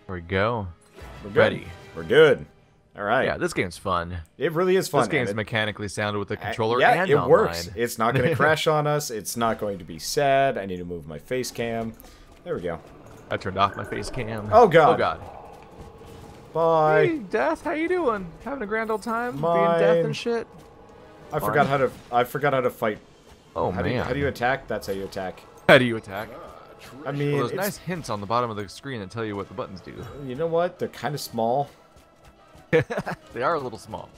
There we go. We're good. Ready. We're good. All right. Yeah, this game's fun. It really is fun. This game's mechanically sound with the controller yeah, and it online. works. It's not going to crash on us. It's not going to be sad. I need to move my face cam. There we go. I turned off my face cam. Oh, God. Oh, God. Bye. Hey, Death, how you doing? Having a grand old time? Mine. Being Death and shit? I forgot how to fight. Oh, man. How do you attack? That's how you attack. How do you attack? I mean, well, there's nice hints on the bottom of the screen that tell you what the buttons do. You know what? They're kind of small. They are a little small.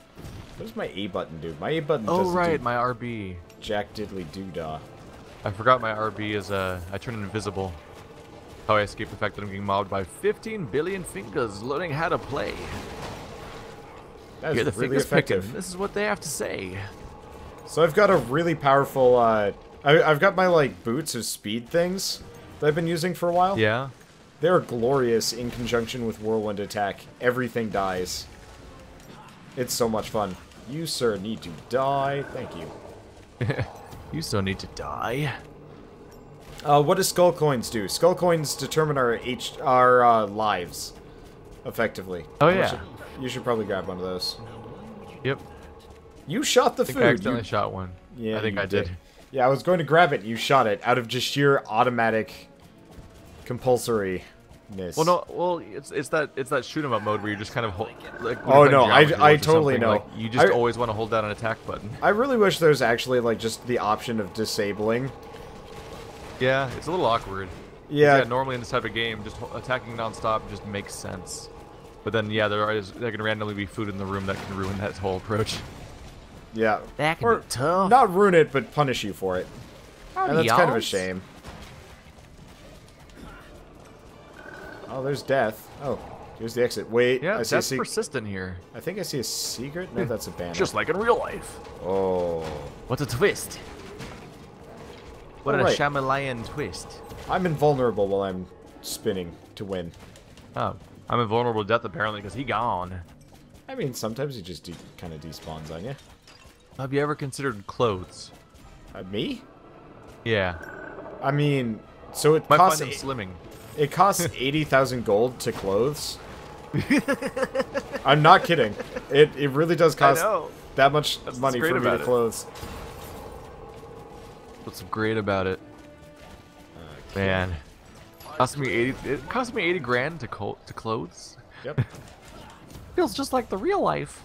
What does my A button do? My A button Oh, doesn't right, do my RB. jack diddly doodah. I forgot my RB is, I turn invisible. How I escape the fact that I'm getting mobbed by 15 billion fingers learning how to play. That Hear is the really fingers effective. picking. This is what they have to say. So I've got a really powerful, I've got my, like, boots of speed things that I've been using for a while. Yeah? They're glorious in conjunction with Whirlwind Attack. Everything dies. It's so much fun. You, sir, need to die. Thank you. You still need to die. What do skull coins do? Skull coins determine our lives, effectively. Oh, yeah. You should probably grab one of those. Yep. You shot the I think food. I accidentally shot one. Yeah, I think you I did. Yeah, I was going to grab it. You shot it out of just sheer automatic compulsoriness. Well, no. Well, it's that shoot 'em up mode where you just kind of hold. Like, oh no, geometry I rules or totally something, know. Like, you just always want to hold down an attack button. I really wish there was actually like just the option of disabling. Yeah, it's a little awkward. Yeah. Normally in this type of game, just attacking nonstop just makes sense. But then, yeah, there can randomly be food in the room that can ruin that whole approach. Yeah. That can be tough. Not ruin it, but punish you for it. And that's kind of a y'alls. shame. Oh, there's death. Oh, here's the exit. Wait, Yeah, I see that's persistent here. I think I see a secret. No, that's a banner. Just like in real life. Oh. What a twist. What a right. Shyamalan twist. I'm invulnerable while I'm spinning to win. Oh, I'm invulnerable to death apparently because he gone. I mean, sometimes he just kind of despawns on you. Have you ever considered clothes? Me? Yeah. I mean, so it Might costs find them slimming. it costs 80,000 gold to clothes. I'm not kidding. It really does cost that much money for me to clothes. What's great about it? Man, it cost me 80 grand to clothes. Yep. Feels just like the real life.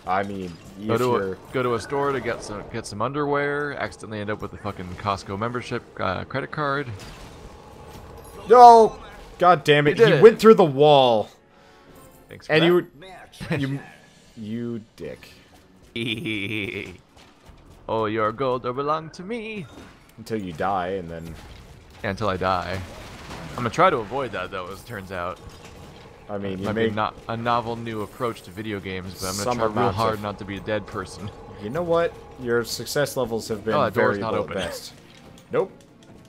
I mean, Go to a store to get some underwear. Accidentally end up with a fucking Costco membership credit card. No! God damn it! He went through the wall. Thanks for and that. you dick. Oh, your gold will belong to me. Until you die, and then. Yeah, until I die. I'm gonna try to avoid that though, as it turns out. I mean, Might be not a novel new approach to video games, but I'm gonna try real hard not to be a dead person. You know what? Your success levels have been very low at best. Nope.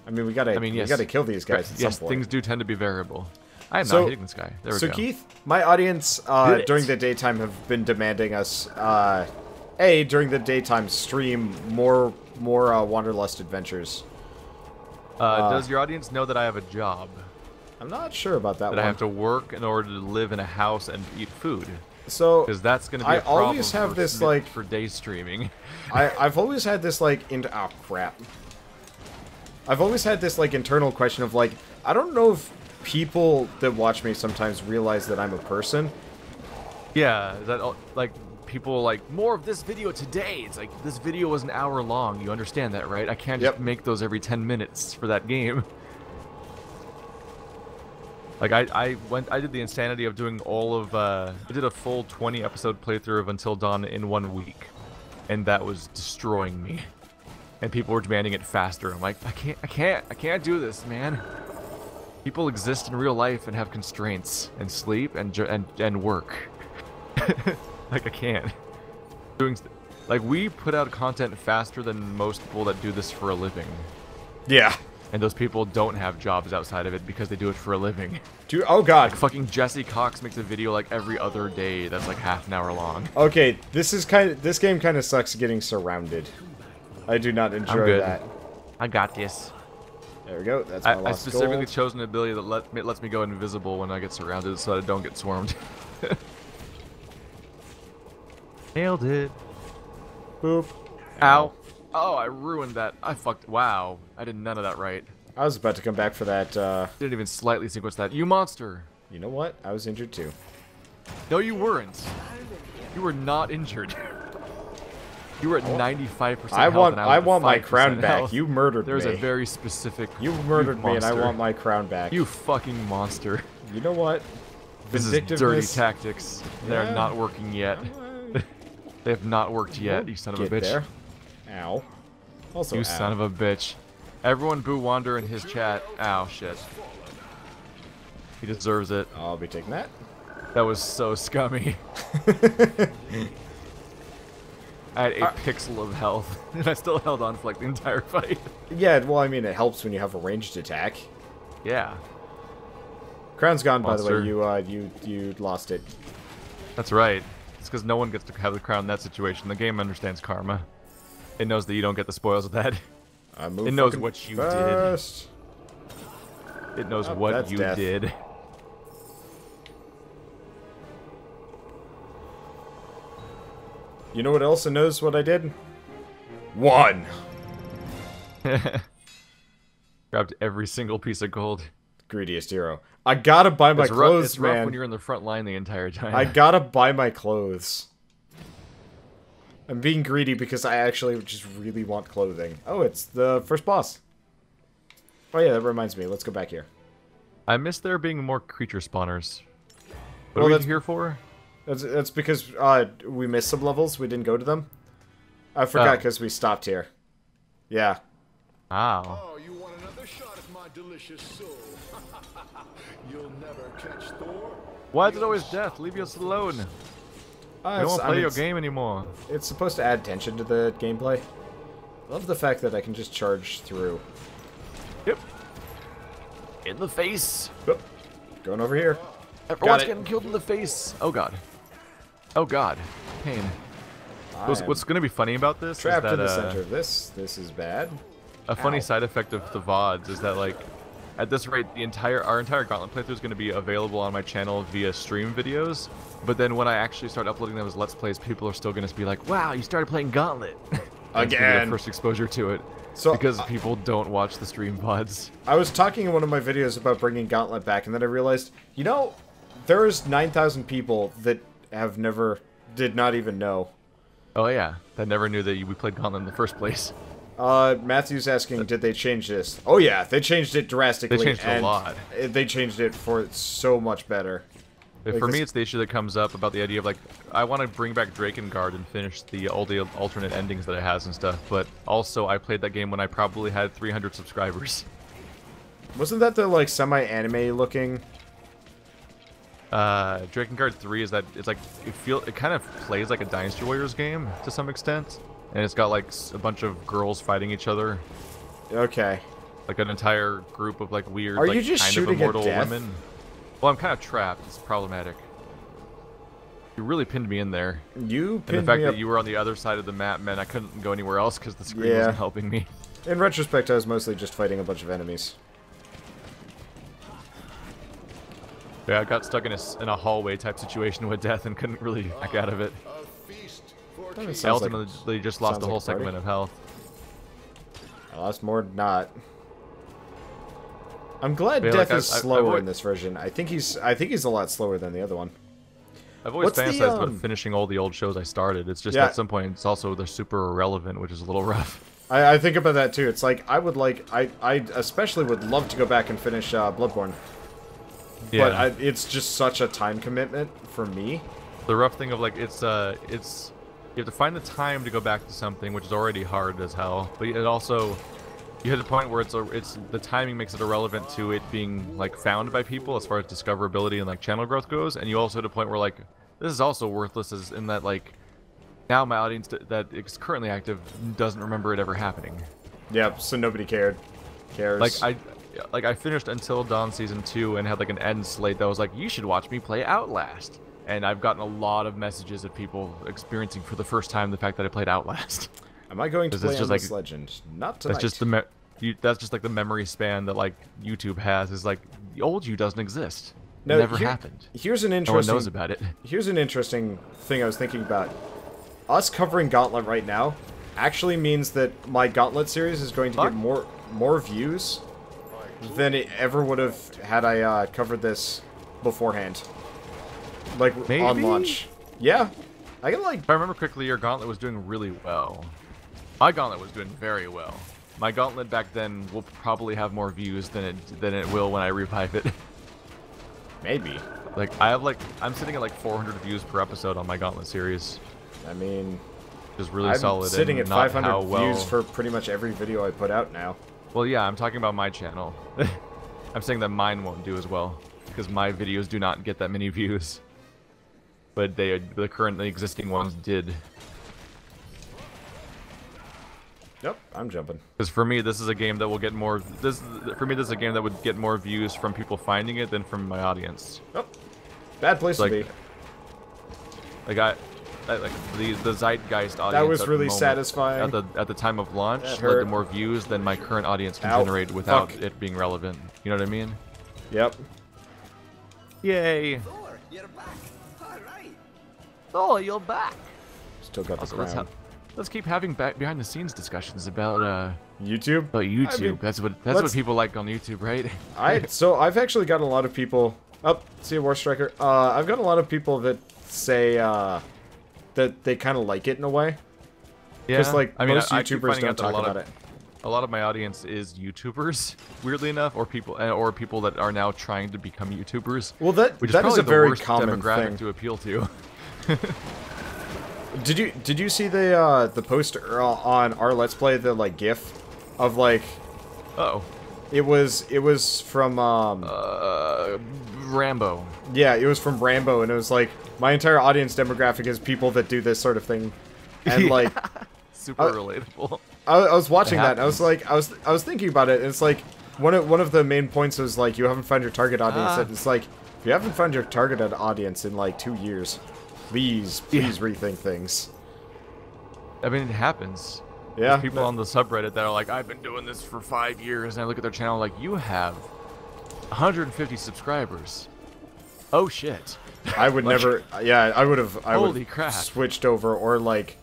I mean, we gotta kill these guys at some point. Things do tend to be variable. I am not hitting this guy. There we go. So Keith, my audience during the daytime have been demanding us, during the daytime stream more Wanderlust adventures. Does your audience know that I have a job? I'm not sure about that one. That I have to work in order to live in a house and eat food. So, because that's going to be a problem always have this like for day streaming. I've always had this like oh crap. I've always had this like internal question of like I don't know if people that watch me sometimes realize that I'm a person. Yeah, that like people like more of this video today. It's like this video was an hour long. You understand that, right? I can't just make those every 10 minutes for that game. Like I did the insanity of doing all of I did a full 20 episode playthrough of Until Dawn in 1 week, and that was destroying me. And people were demanding it faster. I'm like, I can't do this, man. People exist in real life and have constraints and sleep and work. Like I can't. Like we put out content faster than most people that do this for a living. Yeah. And those people don't have jobs outside of it because they do it for a living. Dude, oh god. Like fucking Jesse Cox makes a video like every other day that's like half an hour long. Okay, this game kind of sucks getting surrounded. I do not enjoy that. I got this. There we go. That's my I lost specifically gold. chose an ability that lets me go invisible when I get surrounded so that I don't get swarmed. Nailed it. Boop. Ow. Oh, I ruined that. I fucked. Wow. I did none of that right. I was about to come back for that. Didn't even slightly sequence that. You monster. You know what? I was injured too. No, you weren't. You were not injured. You were at 95% I health. want my 5% crown back. health. You murdered There's me. a very specific. You murdered me, and I monster. want my crown back. You fucking monster. You know what? This is dirty tactics. They're Yeah. not working yet. They have not worked yet, you son of a Get bitch. there. Ow. Also, You ow. son of a bitch. Everyone boo Wander in his chat. Ow, shit. He deserves it. I'll be taking that. That was so scummy. I had a pixel of health, and I still held on for like the entire fight. Yeah, well, I mean, it helps when you have a ranged attack. Yeah. Crown's gone, Monster. by the way. You lost it. That's right. It's because no one gets to have the crown in that situation. The game understands karma. It knows that you don't get the spoils of that. I moved It knows fucking what you fast. did. It knows Oh, what that's you death. did. You know what else it knows what I did? One. Grabbed every single piece of gold. Greediest hero. I gotta buy my It's clothes, it's rough man. when you're in the front line the entire time. I gotta buy my clothes. I'm being greedy because I actually just really want clothing. Oh, it's the first boss. Oh yeah, that reminds me. Let's go back here. I miss there being more creature spawners. What Well, are we that's- here for? That's because we missed some levels. We didn't go to them. I forgot Oh. because we stopped here. Yeah. Wow. Oh, you want another shot at my delicious soul? You'll never catch Thor. Why is it always death? Leave us alone. I don't want to play your game anymore. It's supposed to add tension to the gameplay. I love the fact that I can just charge through. Yep. In the face. Oop. Going over here. Everyone's it. getting killed in the face. Oh god. Oh god. Pain. What's going to be funny about this Trapped is that in the center of this. This is bad. a funny Ow. side effect of the VODs is that like at this rate our entire Gauntlet playthrough is going to be available on my channel via stream videos. But then when I actually start uploading them as Let's Plays, people are still going to be like, "Wow, you started playing Gauntlet." It's gonna be their Again. first exposure to it. So, because people don't watch the stream VODs. I was talking in one of my videos about bringing Gauntlet back, and then I realized, you know, there's 9,000 people that did not even know. Oh yeah, that never knew that we played Gauntlet in the first place. Matthew's asking, did they change this? Oh yeah, they changed it drastically. They changed it a and lot. They changed it for so much better. Like For me, this- it's the issue that comes up about the idea of like, I want to bring back Drakengard and finish all the alternate endings that it has and stuff. But also, I played that game when I probably had 300 subscribers. Wasn't that the like semi-anime looking? Drakengard 3 is that it's like it kind of plays like a Dynasty Warriors game to some extent, and it's got like a bunch of girls fighting each other, Okay. like an entire group of like weird, Are like you just kind shooting of at immortal death? women. Well, I'm kind of trapped. It's problematic. You really pinned me in there. You And the pinned fact me that up. you were on the other side of the map meant I couldn't go anywhere else because the screen Yeah. wasn't helping me. In retrospect, I was mostly just fighting a bunch of enemies. Yeah, I got stuck in a hallway type situation with death and couldn't really back out of it. A feast for That kings. I sounds like- ultimately just lost sounds a whole like a party. segment of health. I lost more than not. I'm glad Yeah, Death like, is I've slower always- in this version. I think he's a lot slower than the other one. I've always What's the, fantasized about finishing all the old shows I started. It's just Yeah. at some point it's also they're super irrelevant, which is a little rough. I think about that too. It's like I especially would love to go back and finish Bloodborne, but it's just such a time commitment for me. The rough thing of like it's you have to find the time to go back to something, which is already hard as hell. But it also you hit a point where it's the timing makes it irrelevant to it being like found by people as far as discoverability and like channel growth goes. And you also hit a point where like this is also worthless as in that like now my audience that is currently active doesn't remember it ever happening. Yep. So nobody cares. Like I finished Until Dawn Season 2 and had like an end slate that was like, you should watch me play Outlast. And I've gotten a lot of messages of people experiencing for the first time the fact that I played Outlast. Am I going to This play is on just this like- legend? Not tonight. That's just that's just like the memory span that like YouTube has. Is like the old you doesn't exist. It No, never happened. Here's an No one interesting. knows about it. Here's an interesting thing I was thinking about. Us covering Gauntlet right now actually means that my Gauntlet series is going to get more views than it ever would have had I covered this beforehand. Like Maybe? on launch. Yeah. I can like If I remember correctly, your Gauntlet was doing really well. My Gauntlet was doing very well. My Gauntlet back then will probably have more views than it will when I revive it. maybe. Like I'm sitting at like 400 views per episode on my Gauntlet series. I mean, Which is really I'm solid. sitting and at not 500 how well... views for pretty much every video I put out now. Well, yeah, I'm talking about my channel. I'm saying that mine won't do as well because my videos do not get that many views. But the currently existing ones did. Yep, I'm jumping. Because for me, this is a game that will get more. For me, this is a game that would get more views from people finding it than from my audience. Oh, bad place to be. Like the zeitgeist audience. That was at the really moment, satisfying. At the time of launch, That led hurt. to more views than my current audience can Ow, generate without fuck. it being relevant. You know what I mean? Yep. Yay! Thor, you're back. All right. Oh, you're back. Still got the Also, crown. let's keep having behind the scenes discussions about YouTube? YouTube. I mean, that's what let's- people like on YouTube, right? So I've actually got a lot of people. Oh, see a War Striker. I've got a lot of people that say that they kind of like it in a way. Because like most I keep YouTubers finding don't out that talk about it. a lot of my audience is YouTubers, weirdly enough, or people that are now trying to become YouTubers. Well, that Which that is is a probably the very worst common demographic thing. to appeal to. Did you see the poster on our Let's Play, the like GIF of like Oh, it was from Rambo. yeah, it was from Rambo, and it was like my entire audience demographic is people that do this sort of thing, and Yeah. like Super relatable. I was watching that, and I was happens. like, I was thinking about it, and it's like one of the main points was like you haven't found your target audience, and it's like if you haven't found your targeted audience in like 2 years, please rethink things. I mean, it happens. Yeah, There's people on the subreddit that are like, I've been doing this for 5 years, and I look at their channel like, you have 150 subscribers. Oh shit. I would never. Yeah, I would Holy crap. switched over, or like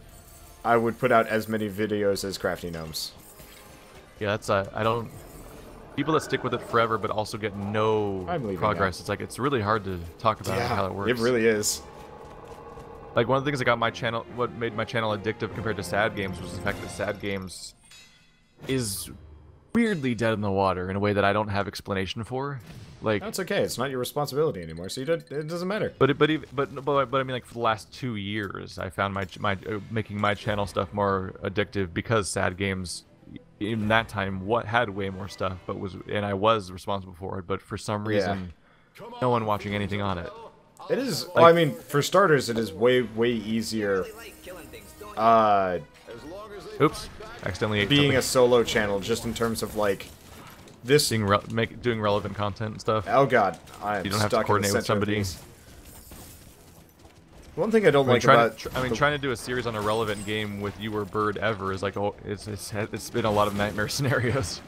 I would put out as many videos as Crafty Gnomes. Yeah, that's I don't. People that stick with it forever, but also get no I'm leaving progress. now. It's like it's really hard to talk about how it works. it really is. Like one of the things that got my channel, what made my channel addictive compared to Sad Games, was the fact that Sad Games is weirdly dead in the water in a way that I don't have explanation for. Like, That's okay. It's not your responsibility anymore, so it doesn't matter. but I mean, like for the last 2 years, I found my making my channel stuff more addictive because Sad Games, in that time, had way more stuff, and I was responsible for it. But for some reason, no one watching anything on it. It is. Well, I mean, for starters, it is way easier. They like killing things, don't you? Uh, Oops, accidentally ate being something. a solo channel, just in terms of like this. doing relevant content and stuff. Oh god, I am You don't have to stuck in the coordinate with center of somebody. these. One thing I don't like trying about trying to do a series on a relevant game with you or Bird ever is like, it's been a lot of nightmare scenarios.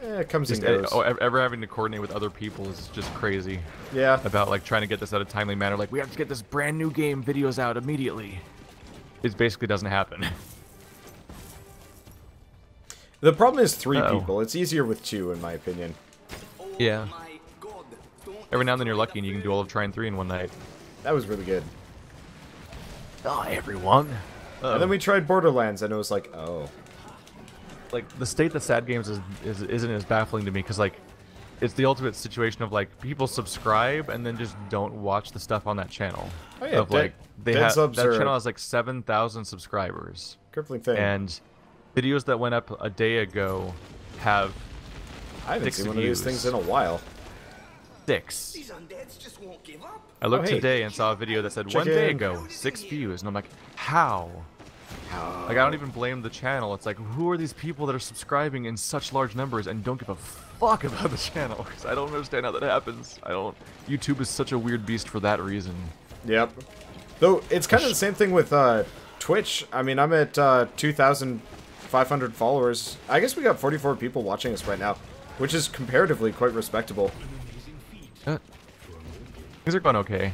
it comes Just, and goes. ever having to coordinate with other people is just crazy. Yeah, About like trying to get this at a timely manner. Like, we have to get this brand new game videos out immediately. It basically doesn't happen. the problem is 3 Uh-oh. people. It's easier with 2, in my opinion. Yeah. My God, don't Every now and then you're lucky and you can do all of Trine 3 in one night. That was really good. Oh, everyone. And then we tried Borderlands, and it was like, oh, Like, the state that Sad Games isn't as baffling to me, because, like, it's the ultimate situation of, like, people subscribe and then just don't watch the stuff on that channel. Oh, yeah, Of, like, dead that subs are channel has, like, 7,000 subscribers. crippling thing. And videos that went up a day ago have I haven't 6 seen one of these views. things in a while. 6. These undeads just won't give up. I looked hey. today and saw a video that said Check one day in. ago, 6 views, and I'm like, how? Like, I don't even blame the channel. It's like, who are these people that are subscribing in such large numbers and don't give a fuck about the channel? Because I don't understand how that happens. YouTube is such a weird beast for that reason. Yep. Though it's kind of the same thing with Twitch. I mean, I'm at 2,000 500 followers. I guess we got 44 people watching us right now, which is comparatively quite respectable. Things are going okay.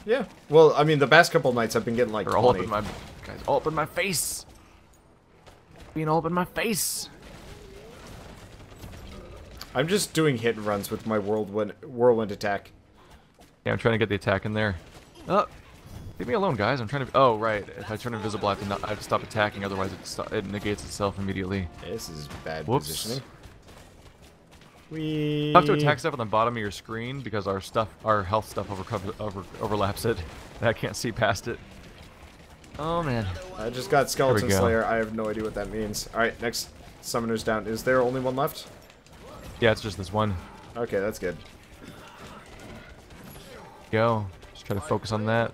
Yeah. Well, I mean, the past couple nights I've been getting like They're all up 20. in my guys, all up in my face. Being all up in my face. I'm just doing hit and runs with my whirlwind attack. Yeah, I'm trying to get the attack in there. Oh, leave me alone, guys. I'm trying to. Oh, right. If I turn invisible, I have to stop attacking. Otherwise, it negates itself immediately. This is bad Whoops. positioning. You have to attack stuff on the bottom of your screen because our health stuff overlaps it, and I can't see past it. Oh man. I just got Skeleton go. Slayer. I have no idea what that means. Alright, next summoner's down. Is there only one left? Yeah, it's just this one. Okay, that's good. Go. Just try to focus on that.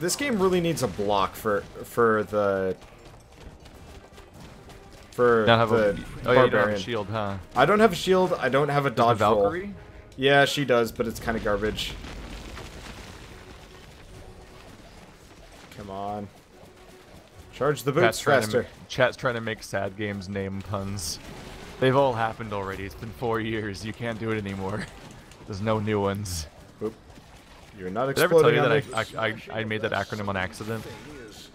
This game really needs a block for the Not have the a. Oh yeah, you don't have barbarian. a shield, huh? I don't have a shield. I don't have a The dodge roll. Valkyrie? Yeah, she does, but it's kind of garbage. Come on. Charge the boots faster. Chat's trying to make sad games name puns. They've all happened already. It's been 4 years. You can't do it anymore. There's no new ones. Oop. You're not Did I ever tell exploding you on that me. I made that acronym on accident?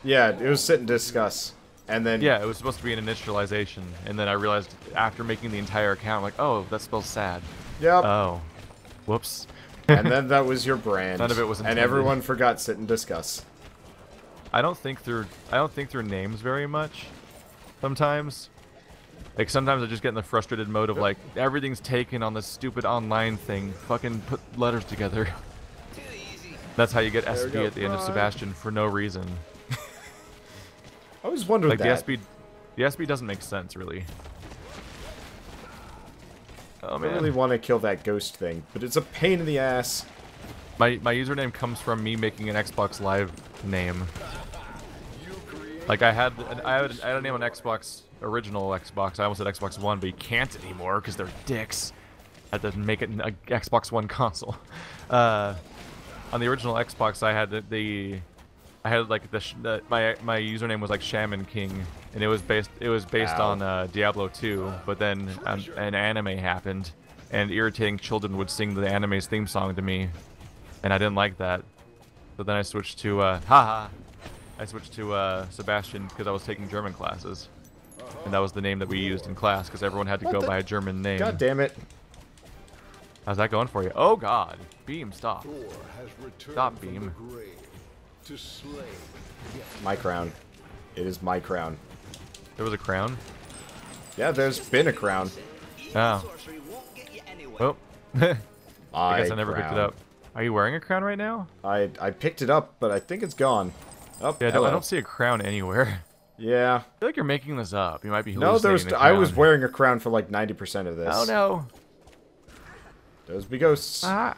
Yeah, it was sit and discuss. And then... Yeah, it was supposed to be an initialization, and then I realized after making the entire account, like, oh, that spells sad. Yep. Oh. Whoops. And then that was your brand. None of it was And intended. everyone forgot sit and discuss. I don't think through names very much. Sometimes. Like sometimes I just get in the frustrated mode of like everything's taken on this stupid online thing. Fucking put letters together. Too easy. That's how you get we SB go. at the end of Run. Sebastian for no reason. I always wondered Like that. the SB doesn't make sense really. Oh I man. really want to kill that ghost thing, but it's a pain in the ass. My username comes from me making an Xbox Live name. Like I had a name on Xbox, original Xbox. I almost said Xbox One, but you can't anymore because they're dicks. I had to make it an Xbox One console. On the original Xbox, I had my username was like Shaman King, and it was based Ow. on Diablo 2. But then an anime happened, and irritating children would sing the anime's theme song to me, and I didn't like that. So then I switched to Sebastian because I was taking German classes, and that was the name that we used in class because everyone had to What go the- by a German name. God damn it. How's that going for you? Oh God, Beam, stop. Thor has returned Stop, from Beam. the grave to slay. My crown. It is my crown. There was a crown. Yeah, there's been a crown. Oh. Sorcery won't get you anywhere. Well, I guess I never picked it crown. up. Are you wearing a crown right now? I picked it up, but I think it's gone. Oh, Yeah, I hello. don't see a crown anywhere. Yeah. I feel like you're making this up. You might be No, hallucinating a I was crown. wearing a crown for like 90% of this. Oh no. Those be ghosts. Ah.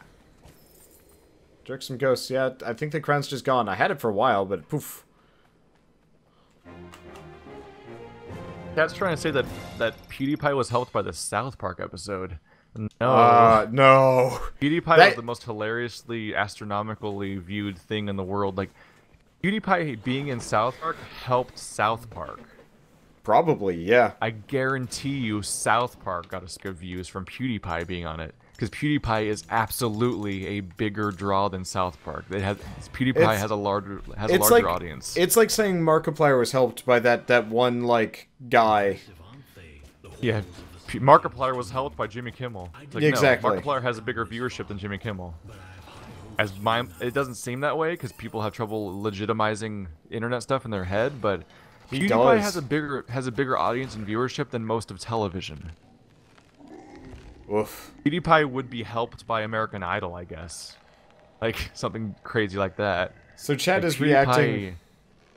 Jerk some ghosts. Yeah, I think the crown's just gone. I had it for a while, but poof. Cat's trying to say that PewDiePie was helped by the South Park episode. No. No. PewDiePie That- was the most hilariously, astronomically viewed thing in the world. Like, PewDiePie being in South Park helped South Park. Probably, yeah. I guarantee you South Park got a of views from PewDiePie being on it. Because PewDiePie is absolutely a bigger draw than South Park. PewDiePie has a larger audience. It's like saying Markiplier was helped by that one, like, guy. Yeah, Markiplier was helped by Jimmy Kimmel. It's like, Exactly. No, Markiplier has a bigger viewership than Jimmy Kimmel. It doesn't seem that way because people have trouble legitimizing internet stuff in their head, but He PewDiePie does. has a bigger audience and viewership than most of television. Oof. PewDiePie would be helped by American Idol, I guess. Like something crazy like that. So Chad Like, is reacting... PewDiePie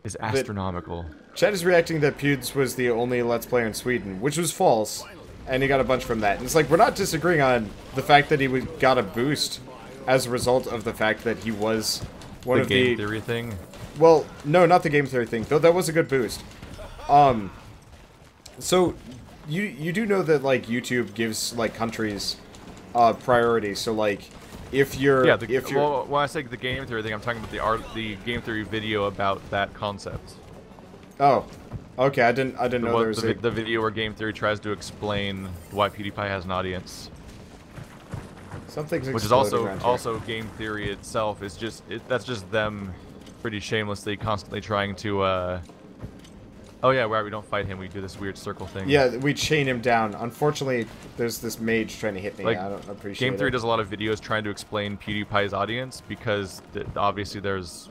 is astronomical. Chad is reacting that Pewds was the only Let's Player in Sweden, which was false. And he got a bunch from that. And it's like, we're not disagreeing on the fact that he got a boost as a result of the fact that he was one The of game the... theory thing. Well, no, not the game theory thing, though that was a good boost. So, you do know that, like, YouTube gives, like, countries priority, so, like, if you're... Yeah, if you're well, when I say the game theory thing, I'm talking about the game theory video about that concept. Oh. Okay, I didn't know there was the video where Game Theory tries to explain why PewDiePie has an audience. Something's Which is exploding around here. also Game Theory itself is just that's just them pretty shamelessly constantly trying to oh yeah, where we don't fight him, we do this weird circle thing. Yeah, we chain him down. Unfortunately, there's this mage trying to hit me. Like, I don't appreciate it. Game Theory does a lot of videos trying to explain PewDiePie's audience because obviously there's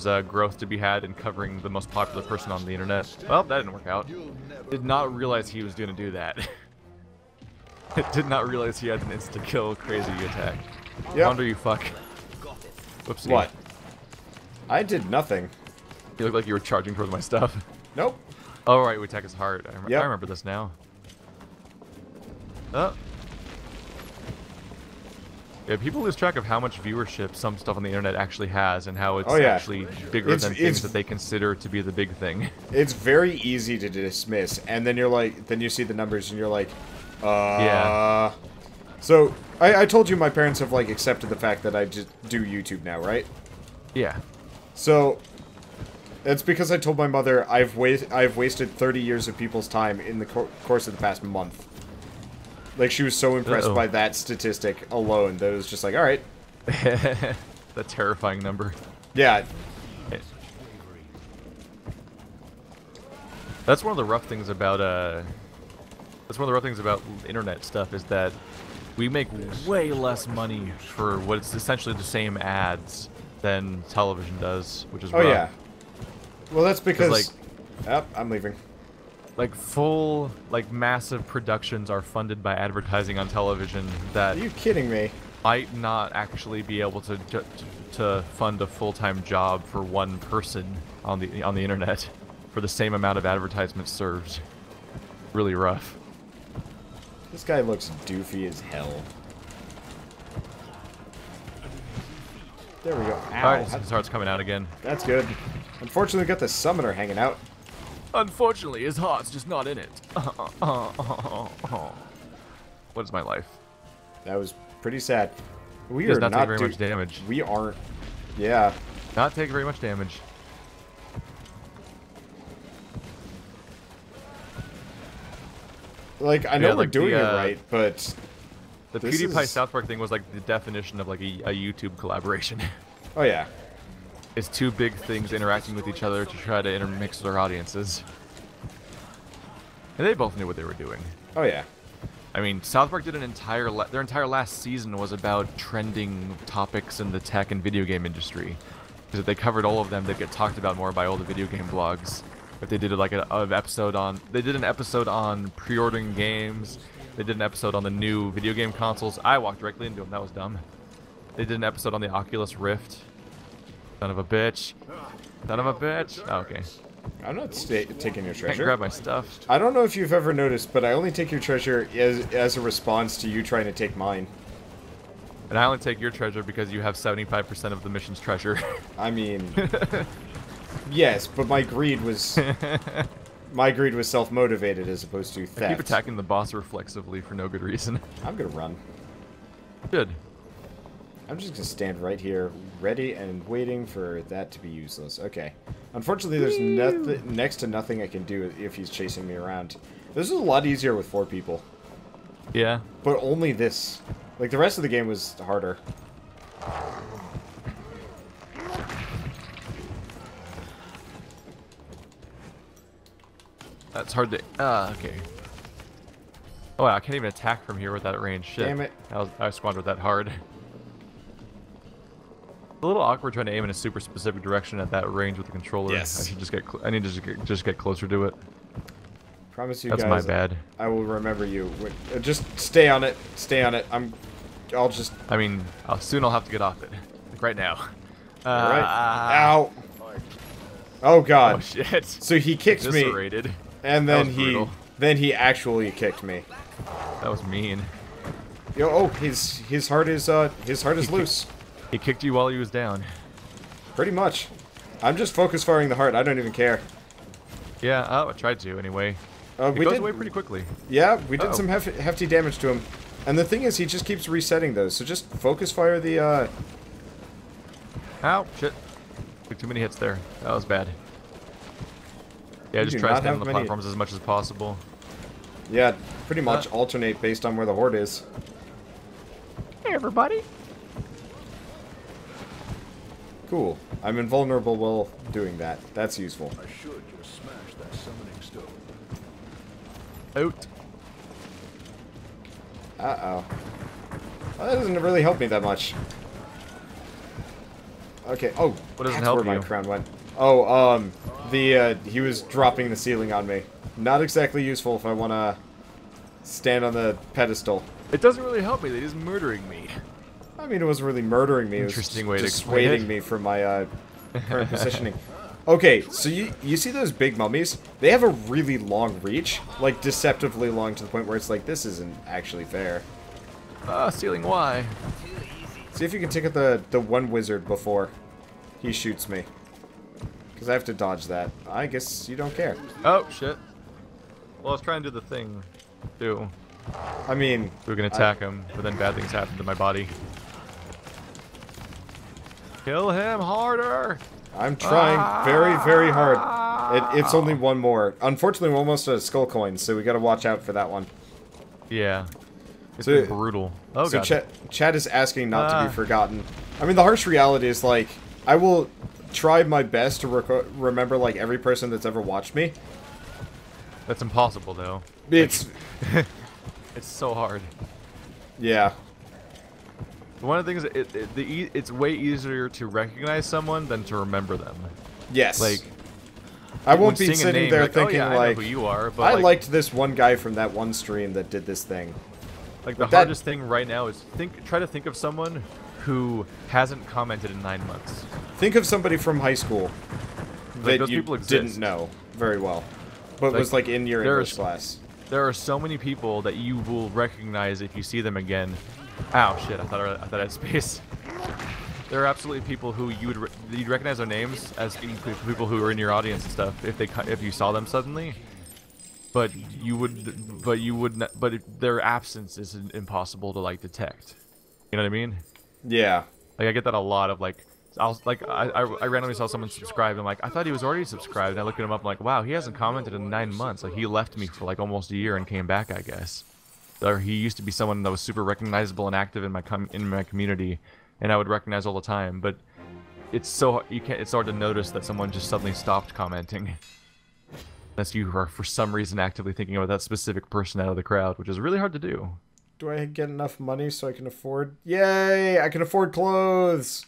a growth to be had in covering the most popular person on the internet. Well, that didn't work out. Did not realize he was going to do that. Did not realize he had an insta-kill crazy attack. Yep. Wonder you fuck. Whoopsie. What? I did nothing. You look like you were charging towards my stuff. Nope. Oh, right, we attack his heart. I Yep. remember this now. Oh. Yeah, people lose track of how much viewership some stuff on the internet actually has and how it's actually bigger than things that they consider to be the big thing. It's very easy to dismiss, and then you're like, then you see the numbers and you're like, Yeah. So, I told you my parents have, like, accepted the fact that I just do YouTube now, right? Yeah. So, it's because I told my mother I've wasted 30 years of people's time in the course of the past month. Like, she was so impressed by that statistic alone that it was just like, alright. The terrifying number. Yeah. That's one of the rough things about internet stuff is that we make way less money for what's essentially the same ads than television does, which is rough. Oh yeah. Well, that's because like, yep, I'm leaving. Like full, like massive productions are funded by advertising on television that Are you kidding me? might not actually be able to fund a full-time job for one person on the internet for the same amount of advertisements served. Really rough. This guy looks doofy as hell. There we go. Ow. Alright, his heart's coming out again. That's good. Unfortunately, we got the summoner hanging out. Unfortunately, his heart's just not in it. What is my life? That was pretty sad. We Does are not not take very much damage. We aren't. Yeah. Not take very much damage. Like, I know Yeah, we're like doing the, it right, but The this PewDiePie is- South Park thing was like the definition of like a YouTube collaboration. oh yeah. It's two big things interacting with each other to try to intermix their audiences. And they both knew what they were doing. Oh yeah. I mean, South Park did an their entire last season was about trending topics in the tech and video game industry. Because if they covered all of them, they'd get talked about more by all the video game blogs. If they did like an episode on, they did an episode on pre-ordering games. They did an episode on the new video game consoles. I walked directly into them. That was dumb. They did an episode on the Oculus Rift. Son of a bitch. Son of a bitch. Oh, okay. I'm not taking your Can't treasure. grab my stuff. I don't know if you've ever noticed, but I only take your treasure as a response to you trying to take mine. And I only take your treasure because you have 75% of the mission's treasure. I mean, yes, but my greed was self-motivated as opposed to theft. I keep attacking the boss reflexively for no good reason. I'm gonna run. Good. I'm just gonna stand right here, ready and waiting for that to be useless. Okay. Unfortunately, there's next to nothing I can do if he's chasing me around. This is a lot easier with 4 people. Yeah. But only this. Like, the rest of the game was harder. That's hard to... okay. Oh, wow, I can't even attack from here with that range. Shit. Damn it. I squandered that hard. It's a little awkward trying to aim in a super specific direction at that range with the controller. Yes. I should just get... I need to just get closer to it. Promise you That's guys. my bad. I will remember you. Just stay on it. Stay on it. I'll just... I mean, soon I'll have to get off it. Like right now. Alright. Ow. Oh, God. Oh, shit. So he kicked me, Eviscerated. and That then was he... brutal. Then he actually kicked me. That was mean. Yo, oh, his heart is loose. He kicked you while he was down. Pretty much. I'm just focus firing the heart. I don't even care. Yeah, I tried to anyway. We It goes did. away pretty quickly. Yeah, we did Uh-oh. some hefty damage to him. And the thing is, he just keeps resetting those. So just focus fire the. Ow, shit. Took too many hits there. That was bad. Yeah, You just do try to not stay on have the many- platforms as much as possible. Yeah, pretty much alternate based on where the horde is. Hey, everybody. Cool. I'm invulnerable while doing that. That's useful. I should just smash that summoning stone. Out. Uh-oh. Well, that doesn't really help me that much. Okay. Oh, What doesn't that's help where you? my crown went. Oh, he was dropping the ceiling on me. Not exactly useful if I want to stand on the pedestal. It doesn't really help me. They're just murdering me. I mean, it wasn't really murdering me. Interesting it way was to explain dissuading it. me from my current positioning. Okay, so you see those big mummies? They have a really long reach, like deceptively long to the point where it's like, this isn't actually fair. Ceiling Y. Too easy. See if you can take out the one wizard before he shoots me. Because I have to dodge that. I guess you don't care. Oh, shit. Well, I was trying to do the thing, too. I mean... We were gonna attack him, but then bad things happened to my body. Kill him harder! I'm trying very, very hard. It's only one more. Unfortunately, we're almost at a skull coin, so we gotta watch out for that one. Yeah. It's So- been brutal. Oh, So God. Chad is asking not to be forgotten. I mean, the harsh reality is, like, I will try my best to remember, like, every person that's ever watched me. That's impossible, though. It's... It's so hard. yeah. One of the things, it's way easier to recognize someone than to remember them. Yes. Like, I when won't be seeing a sitting name, there like, thinking, oh, yeah, I like... know who you are, but I like, liked this one guy from that one stream that did this thing. like the but that- hardest thing right now is try to think of someone who hasn't commented in 9 months. Think of somebody from high school Like, that those you people didn't exist. know very well, but Like, was, like, in your there's- English class. There are so many people that you will recognize if you see them again. Ow, shit! I thought I had space. There are absolutely people who you'd recognize their names as being people who are in your audience and stuff if you saw them suddenly. But their absence is impossible to like detect. You know what I mean? Yeah. Like I get that a lot of like. I randomly saw someone subscribe. I'm like, I thought he was already subscribed. And I looked him up. I'm like, wow, he hasn't commented in 9 months. Like he left me for like almost a year and came back, I guess. Or he used to be someone that was super recognizable and active in my community, and I would recognize all the time. But it's hard to notice that someone just suddenly stopped commenting, unless you are for some reason actively thinking about that specific person out of the crowd, which is really hard to do. Do I get enough money so I can afford... Yay! I can afford clothes!